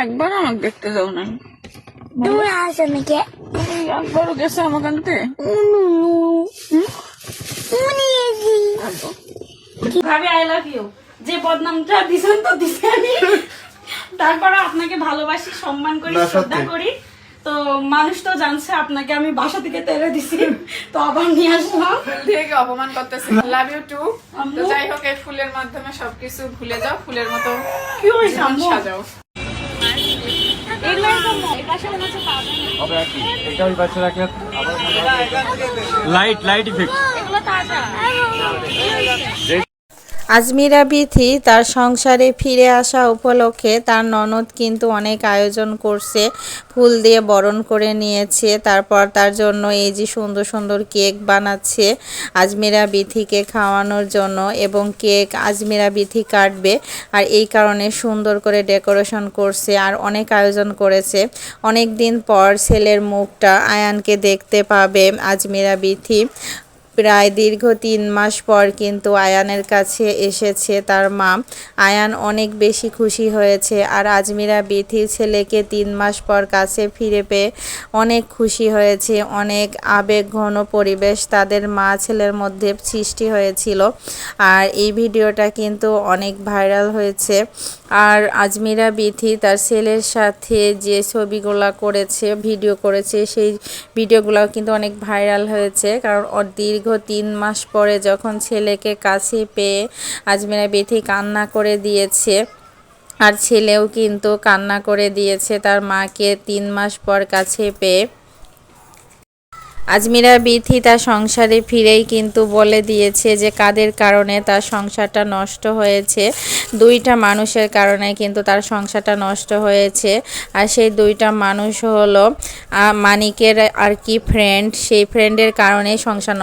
একবার আমাকে দেখতে যাও নাই, তুমি আসো নাকি? একবারও গেছে আমাকে আনতে। ভাবি আই লাভ ইউ। যে বদনামটা দিছেন তো দিছেনই, তারপরে আপনাকে ভালোবাসি, সম্মান করি, শ্রদ্ধা করি। তো মানুষ তো জানছে আপনাকে আমি বাসা থেকে তেড়ে দিছি, তো আবার নিয়ে আসলাম। থেকে অপমান করতেছে। Love you too. তো যাই হোক, এই ফুলের মাধ্যমে সবকিছু ভুলে যাও, ফুলের মতো কি হয়েছে জীবন আম্মু? সাজাও। এগুলো একদম এই পাশে মনে হচ্ছে পাবে না। হবে একই এটা ওই পাশে রাখলে লাইট ইফেক্ট। এগুলো তাজা। আজমিরা বিথি তার সংসারে ফিরে আসা উপলক্ষে তার ননদ কিন্তু অনেক আয়োজন করছে, ফুল দিয়ে বরণ করে নিয়েছে। তারপর তার জন্য এই যে সুন্দর সুন্দর কেক বানাচ্ছে আজমিরা বিথিকে খাওয়ানোর জন্য, এবং কেক আজমিরা বিথি কাটবে, আর এই কারণে সুন্দর করে ডেকোরেশন করছে আর অনেক আয়োজন করেছে। অনেক দিন পর ছেলের মুখটা আয়ানকে দেখতে পাবে আজমিরা বিথি। প্রায় দীর্ঘ 3 মাস পর কিন্তু আয়ানের কাছে এসেছে তার মা। আয়ান অনেক বেশি খুশি হয়েছে, আর আজমিরা বিথি ছেলেকে 3 মাস পর কাছে ফিরে পেয়ে অনেক খুশি হয়েছে। অনেক আবেগঘন পরিবেশ তাদের মা ছেলের মধ্যে সৃষ্টি হয়েছিল, আর এই ভিডিওটা কিন্তু অনেক ভাইরাল হয়েছে। আর আজমিরা বিথি তার ছেলের সাথে যে ছবিগুলো করেছে, ভিডিও করেছে, সেই ভিডিওগুলো কিন্তু অনেক ভাইরাল হয়েছে। কারণ দীর্ঘ 3 মাস পরে যখন ছেলেকে কাছে পেয়ে আজমিরা বিথি কান্না করে দিয়েছে, আর ছেলেও কিন্তু কান্না করে দিয়েছে তার মাকে 3 মাস পর কাছে পেয়ে। আজমিরা বিথি তার সংসারে ফিরেই কিন্তু বলে দিয়েছে যে কাদের কারণে তার সংসারটা নষ্ট হয়েছে। 2টা মানুষের কারণে কিন্তু তার সংসারটা নষ্ট হয়েছে, আর সেই 2টা মানুষ হলো মানিকের আর কি ফ্রেন্ড, সেই ফ্রেন্ডের কারণে সংসার